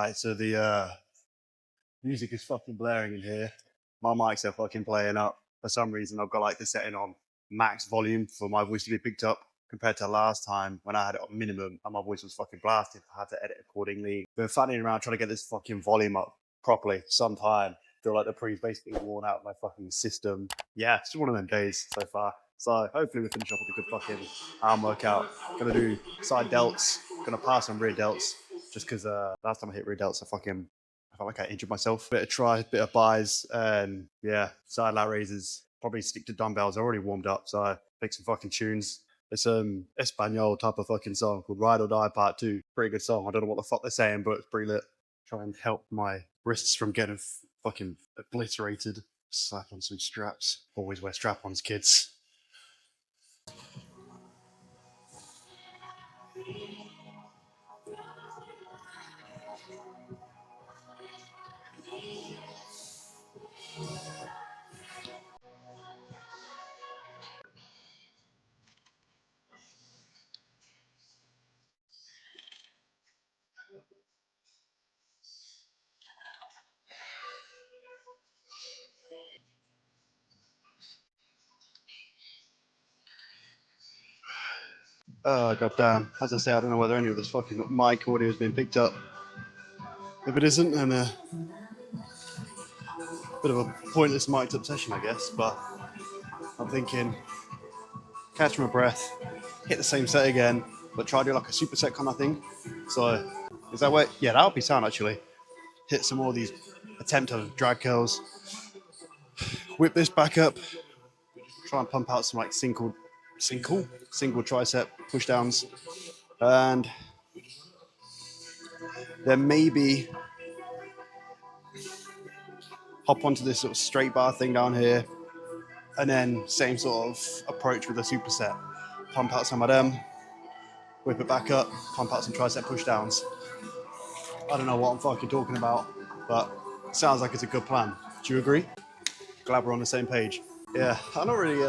Alright, so the music is fucking blaring in here. My mics are fucking playing up. For some reason, I've got like the setting on max volume for my voice to be picked up compared to last time when I had it on minimum and my voice was fucking blasted. I had to edit accordingly. Been fanning around trying to get this fucking volume up properly sometime. Feel like the pre's basically worn out of my fucking system. Yeah, it's one of them days so far. So hopefully we finish off with a good fucking arm workout. Gonna do side delts, gonna pass on rear delts, just because last time I hit rear delts, I felt like I injured myself. Bit of try, bit of buys, and yeah, side lat raises. Probably stick to dumbbells. I already warmed up, so pick some fucking tunes. It's Espanol type of fucking song called Ride or Die Part 2. Pretty good song. I don't know what the fuck they're saying, but it's pretty lit. Try and help my wrists from getting fucking obliterated. Slap on some straps. Always wear strap-ons, kids. Oh, goddamn. As I say, I don't know whether any of this fucking mic audio has been picked up. If it isn't, then a bit of a pointless mic'd up session, I guess. But I'm thinking, catch my breath, hit the same set again, but try to do like a superset kind of thing. So, is that way? Yeah, that would be sound actually. Hit some more of these attempt of drag curls. Whip this back up. Try and pump out some like single tricep push downs. And then maybe hop onto this sort of straight bar thing down here. And then same sort of approach with a superset. Pump out some of them, whip it back up, pump out some tricep push downs. I don't know what I'm fucking talking about, but it sounds like it's a good plan. Do you agree? Glad we're on the same page. Yeah, I'm not really,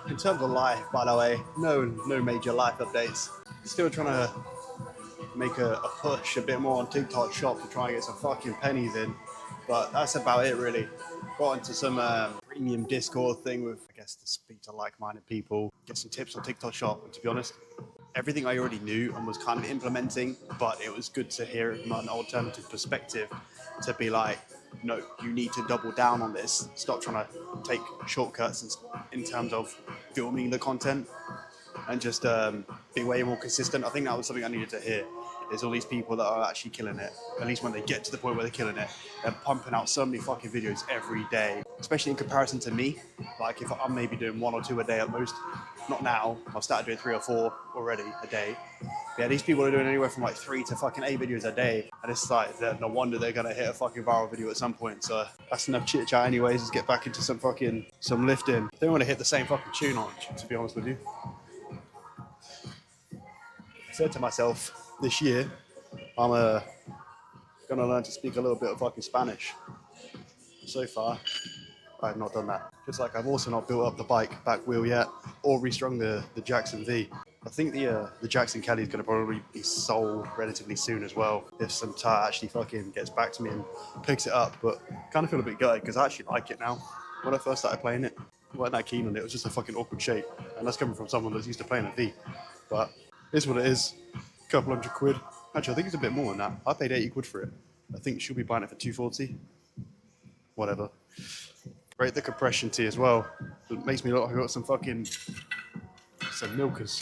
in terms of life, by the way, no major life updates. Still trying to make a push a bit more on TikTok Shop to try and get some fucking pennies in, but that's about it really. Got into some premium Discord thing with, I guess, to speak to like-minded people, get some tips on TikTok Shop, and to be honest, everything I already knew and was kind of implementing, but it was good to hear it from an alternative perspective to be like, no, you need to double down on this. Stop trying to take shortcuts in terms of filming the content and just be way more consistent. I think that was something I needed to hear. There's all these people that are actually killing it. At least when they get to the point where they're killing it, they're pumping out so many fucking videos every day, especially in comparison to me. Like if I'm maybe doing 1 or 2 a day at most, not now, I've started doing 3 or 4 already a day. But yeah, these people are doing anywhere from like 3 to fucking 8 videos a day. And it's like, no wonder they're gonna hit a fucking viral video at some point. So that's enough chit chat anyways, let's get back into some lifting. I don't want to hit the same fucking tune on, to be honest with you. I said to myself, this year, I'm gonna learn to speak a little bit of fucking Spanish. So far, I've not done that. Just like I've also not built up the bike back wheel yet, or restrung the Jackson V. I think the Jackson Kelly is gonna probably be sold relatively soon as well, if some tire actually fucking gets back to me and picks it up. But kind of feel a bit gutted because I actually like it now. When I first started playing it, I wasn't that keen on it. It was just a fucking awkward shape, and that's coming from someone that's used to playing a V. But it's what it is. Couple hundred quid. Actually, I think it's a bit more than that. I paid 80 quid for it. I think she'll be buying it for 240. Whatever. Rate the compression tee as well. It makes me look like I got some milkers.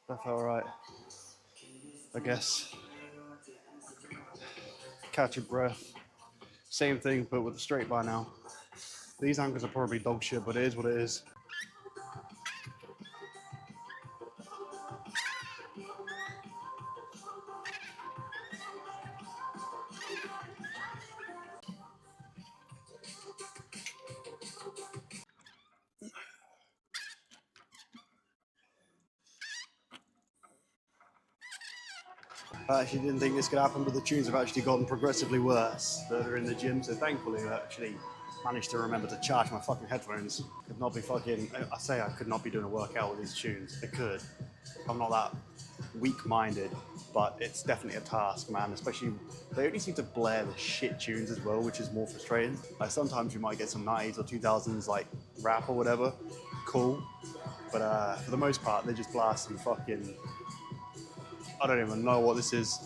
That felt alright. I guess. Catch your breath. Same thing, but with a straight bar now. These angles are probably dog shit, but it is what it is. I actually didn't think this could happen, but the tunes have actually gotten progressively worse that are in the gym. So thankfully, I actually managed to remember to charge my fucking headphones. Could not be fucking. I say I could not be doing a workout with these tunes. I could. I'm not that weak-minded, but it's definitely a task, man. Especially they only seem to blare the shit tunes as well, which is more frustrating. Like sometimes you might get some 90s or 2000s like rap or whatever, cool. But for the most part, they just blast some fucking. I don't even know what this is.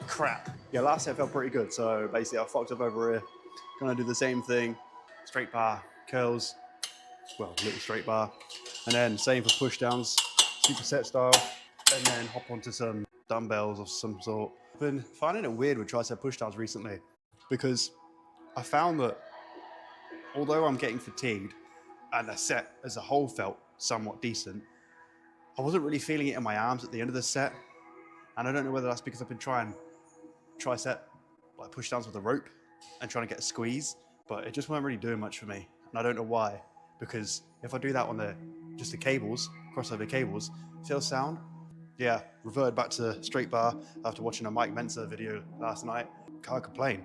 Crap. Yeah, last set felt pretty good. So basically, I fucked up over here. Gonna do the same thing. Straight bar, curls. Well, little straight bar. And then same for push downs, superset style. And then hop onto some dumbbells of some sort. I've been finding it weird with tricep push downs recently because I found that although I'm getting fatigued and the set as a whole felt somewhat decent, I wasn't really feeling it in my arms at the end of the set. And I don't know whether that's because I've been trying tricep like push downs with a rope and trying to get a squeeze, but it just weren't really doing much for me. And I don't know why, because if I do that on just the cables, crossover cables, feel sound. Yeah, reverted back to straight bar after watching a Mike Mensa video last night. Can't complain.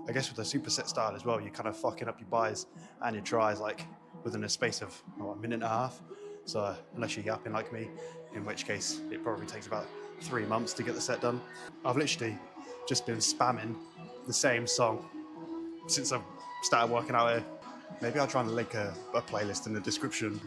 I guess with the superset style as well, you're kind of fucking up your buys and your tries like within a space of a minute and a half. So unless you're yapping like me, in which case it probably takes about 3 months to get the set done. I've literally just been spamming the same song since I've started working out here. Maybe I'll try and link a playlist in the description.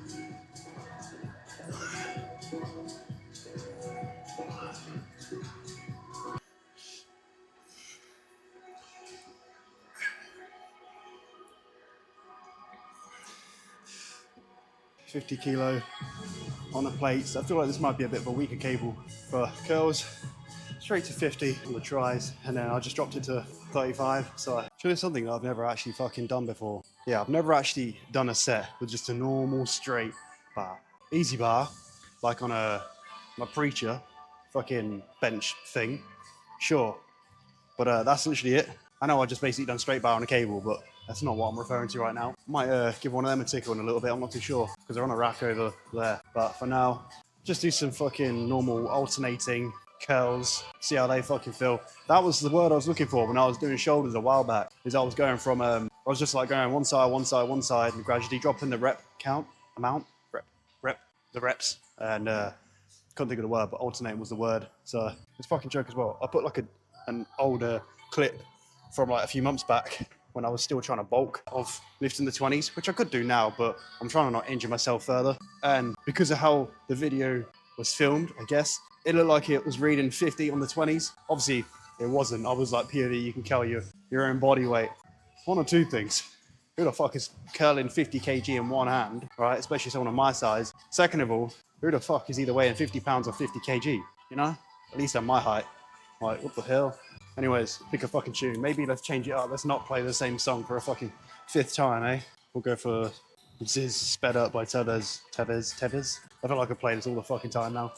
$50 kilo on the plates. I feel like this might be a bit of a weaker cable for curls. Straight to 50 on the tries, and then I just dropped it to 35. So I should something that I've never actually fucking done before. Yeah, I've never actually done a set with just a normal straight bar. Easy bar, like on my preacher fucking bench thing. Sure. But that's literally it. I know I just basically done straight bar on a cable, but that's not what I'm referring to right now. Might give one of them a tickle in a little bit, I'm not too sure, because they're on a rack over there. But for now, just do some fucking normal alternating curls, see how they fucking feel. That was the word I was looking for when I was doing shoulders a while back, is I was going from, I was just like going one side, and gradually dropping the rep count, the reps, and couldn't think of the word, but alternating was the word. So it's fucking joke as well. I put like an older clip from like a few months back when I was still trying to bulk of lifting the 20s, which I could do now, but I'm trying to not injure myself further. And because of how the video was filmed, I guess, it looked like it was reading 50 on the 20s. Obviously, it wasn't. I was like, POV, you can curl your own body weight. One or two things. Who the fuck is curling 50 kg in one hand, right? Especially someone of my size. Second of all, who the fuck is either weighing 50 pounds or 50 kg? You know? At least at my height. Like, what the hell? Anyways, pick a fucking tune. Maybe let's change it up. Let's not play the same song for a fucking 5th time, eh? We'll go for This Is Sped Up by Tevez. I feel like I play this all the fucking time now.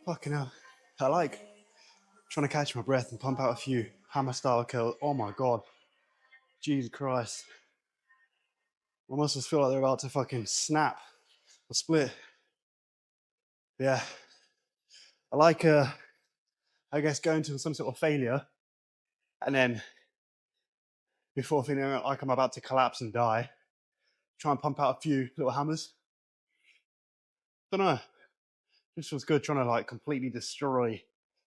Fucking hell. I like trying to catch my breath and pump out a few hammer style curls. Oh my god. Jesus Christ. My muscles feel like they're about to fucking snap or split. Yeah. I like, I guess, going to some sort of failure and then before feeling like I'm about to collapse and die, try and pump out a few little hammers. Don't know. This feels good trying to like completely destroy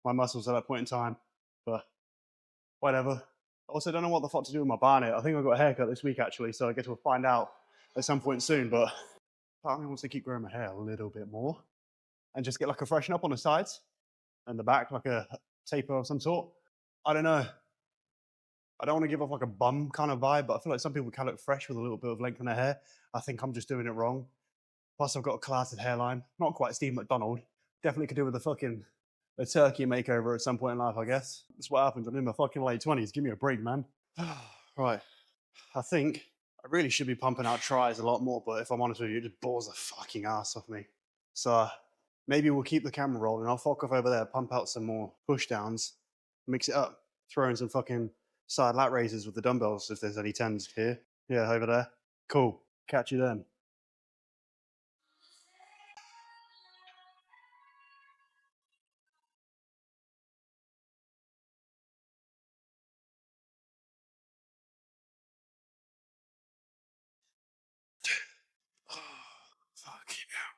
my muscles at that point in time. But whatever. I also don't know what the fuck to do with my Barnet. I think I've got a haircut this week actually, so I guess we'll find out at some point soon. But part of me wants to keep growing my hair a little bit more and just get like a freshen up on the sides and the back, like a taper of some sort. I don't know. I don't want to give off like a bum kind of vibe, but I feel like some people can look fresh with a little bit of length in their hair. I think I'm just doing it wrong. Plus, I've got a classic hairline. Not quite Steve McDonald, Definitely could do with a turkey makeover at some point in life, I guess. That's what happens. I'm in my fucking late 20s. Give me a break, man. Right. I think I really should be pumping out tries a lot more, but if I'm honest with you, it just bores the fucking ass off me. So maybe we'll keep the camera rolling. I'll fuck off over there, pump out some more push downs, mix it up, throw in some fucking side lat raises with the dumbbells if there's any 10s here. Yeah, over there. Cool. Catch you then. Fuck yeah.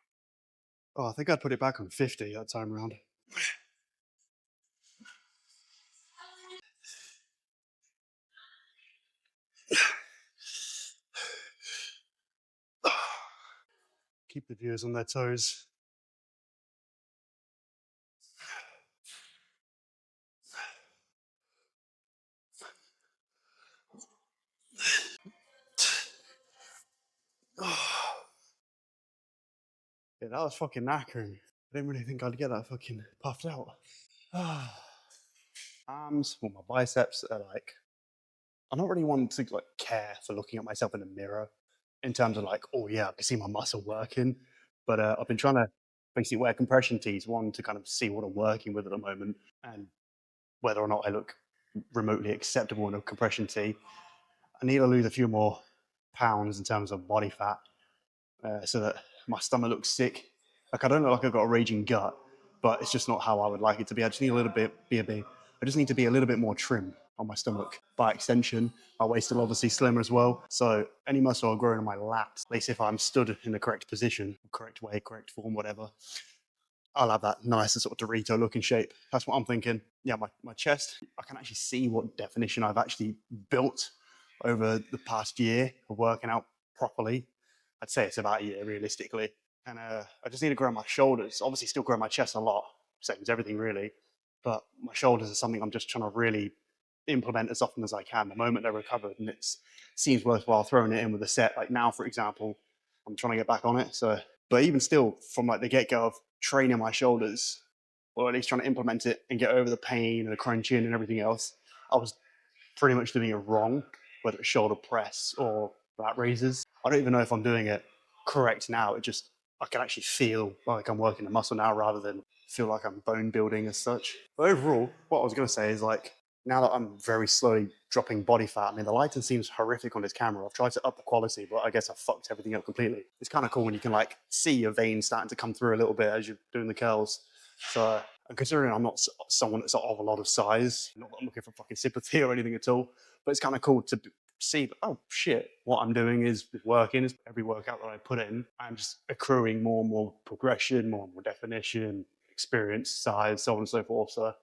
Oh, I think I'd put it back on 50 that time round. Keep the viewers on their toes. Yeah, that was fucking knackering. I didn't really think I'd get that fucking puffed out. Arms, well, my biceps are like, I don't really want to like care for looking at myself in the mirror in terms of like, oh yeah, I can see my muscle working. But I've been trying to basically wear compression tees, one to kind of see what I'm working with at the moment and whether or not I look remotely acceptable in a compression tee. I need to lose a few more pounds in terms of body fat so that my stomach looks sick. Like I don't look like I've got a raging gut, but it's just not how I would like it to be. I just need a little bit, I just need to be a little bit more trim on my stomach. By extension, my waist will obviously slimmer as well. So any muscle growing in my lats, at least if I'm stood in the correct position, correct way, correct form, whatever, I'll have that nice sort of Dorito looking shape. That's what I'm thinking. Yeah, my chest, I can actually see what definition I've actually built over the past year of working out properly. I'd say it's about a year realistically. And I just need to grow my shoulders. Obviously, still grow my chest a lot, same as everything really. But my shoulders are something I'm just trying to really implement as often as I can the moment they're recovered. And it seems worthwhile throwing it in with a set. Like now, for example, I'm trying to get back on it. So, but even still, from like the get go of training my shoulders, or at least trying to implement it and get over the pain and the crunching and everything else, I was pretty much doing it wrong, whether it's shoulder press or lat raises. I don't even know if I'm doing it correct now. It just, I can actually feel like I'm working the muscle now rather than feel like I'm bone building as such. But overall, what I was going to say is like, now that I'm very slowly dropping body fat, I mean, the lighting seems horrific on this camera. I've tried to up the quality, but I guess I fucked everything up completely. It's kind of cool when you can like see your veins starting to come through a little bit as you're doing the curls. So, and considering I'm not someone that's of a lot of size, not that I'm looking for fucking sympathy or anything at all, but it's kind of cool to see that, oh shit, what I'm doing is working. Is every workout that I put in, I'm just accruing more and more progression, more and more definition, experience, size, so on and so forth. So,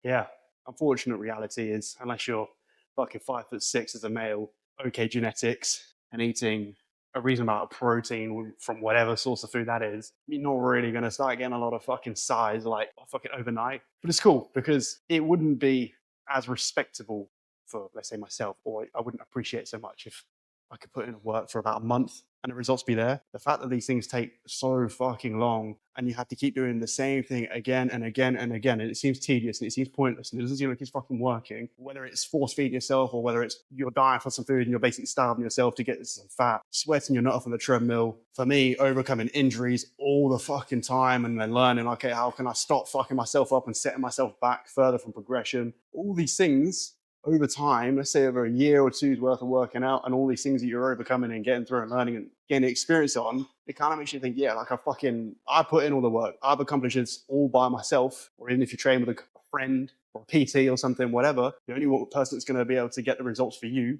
yeah, unfortunate reality is unless you're fucking 5'6" as a male, okay genetics, and eating a reasonable amount of protein from whatever source of food that is, you're not really going to start getting a lot of fucking size like fucking overnight. But it's cool because it wouldn't be as respectable for, let's say, myself, or I wouldn't appreciate it so much if I could put in work for about a month and the results be there. The fact that these things take so fucking long and you have to keep doing the same thing again and again and again, and it seems tedious and it seems pointless and it doesn't seem like it's fucking working, whether it's force feed yourself or whether it's you're dying for some food and you're basically starving yourself to get some fat, sweating your nut off on the treadmill. For me, overcoming injuries all the fucking time and then learning, okay, how can I stop fucking myself up and setting myself back further from progression? All these things over time, let's say over a year or two's worth of working out and all these things that you're overcoming and getting through and learning and getting experience on, it kind of makes you think, yeah, like I put in all the work. I've accomplished this all by myself. Or even if you train with a friend or a PT or something, whatever, the only person that's going to be able to get the results for you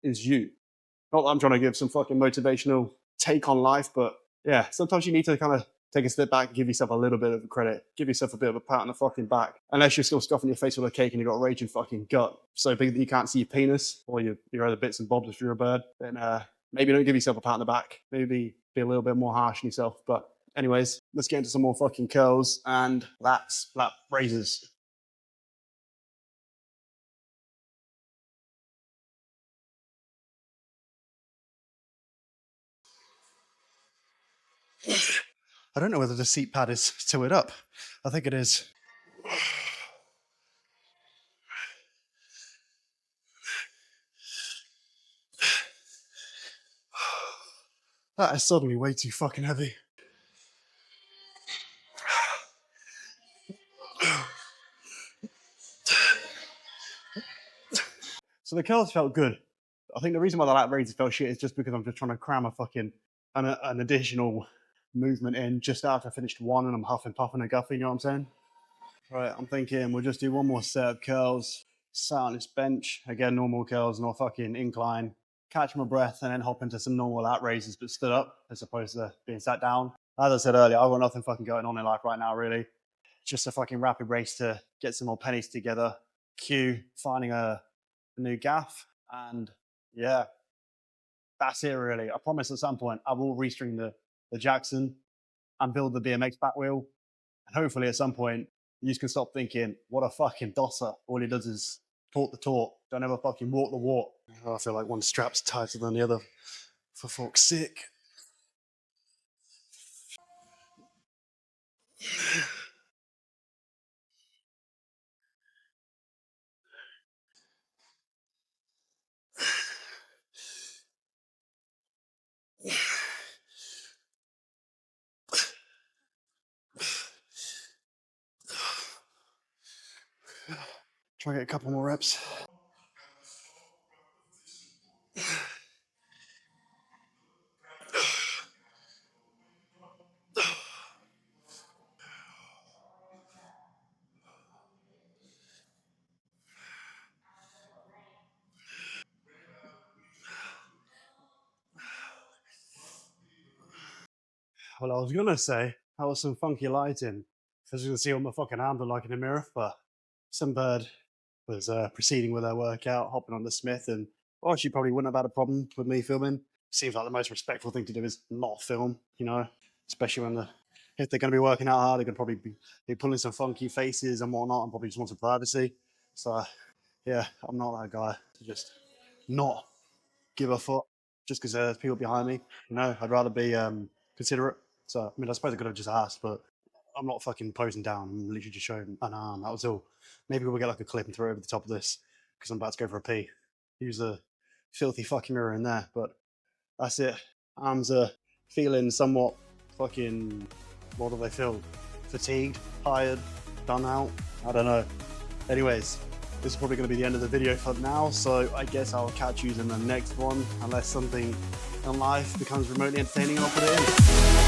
is you. Not that I'm trying to give some fucking motivational take on life, but yeah, sometimes you need to kind of take a step back and give yourself a little bit of credit. Give yourself a bit of a pat on the fucking back. Unless you're still stuffing your face with a cake and you've got a raging fucking gut so big that you can't see your penis or your other bits and bobs if you're a bird, then maybe don't give yourself a pat on the back. Maybe be a little bit more harsh on yourself. But anyways, let's get into some more fucking curls and lat raises. I don't know whether the seat pad is tilted up. I think it is. That is suddenly way too fucking heavy. So the curls felt good. I think the reason why the lat raises felt shit is just because I'm just trying to cram a fucking an additional movement in just after I finished one and I'm huffing, puffing and guffing, you know what I'm saying? Right, I'm thinking we'll just do one more set of curls, sat on this bench, again, normal curls, no fucking incline, catch my breath and then hop into some normal lat raises but stood up as opposed to being sat down. As I said earlier, I've got nothing fucking going on in life right now, really. Just a fucking rapid race to get some more pennies together. Cuhh finding a new gaff, and yeah, that's it really. I promise at some point I will restring the Jackson and build the BMX back wheel, and hopefully at some point you can stop thinking, what a fucking dosser. All he does is talk the talk, don't ever fucking walk the walk. Oh, I feel like one strap's tighter than the other, for fuck's sake. Try and get a couple more reps. Well, I was gonna say that was some funky lighting, as you can see what my fucking arms are like in the mirror, but some bird was proceeding with her workout, hopping on the Smith, and well, she probably wouldn't have had a problem with me filming. Seems like the most respectful thing to do is not film, you know, especially when if they're going to be working out hard, they're going to probably be pulling some funky faces and whatnot, and probably just want some privacy. So yeah, I'm not that guy to just not give a fuck just because there's people behind me. You know, I'd rather be considerate. So I mean, I suppose I could have just asked, but I'm not fucking posing down. I'm literally just showing an arm. That was all. Maybe we'll get like a clip and throw it over the top of this because I'm about to go for a pee. Use the filthy fucking mirror in there, but that's it. Arms are feeling somewhat fucking. What do they feel? Fatigued, tired, done out. I don't know. Anyways, this is probably going to be the end of the video for now, so I guess I'll catch you in the next one, unless something in life becomes remotely entertaining and I'll put it in.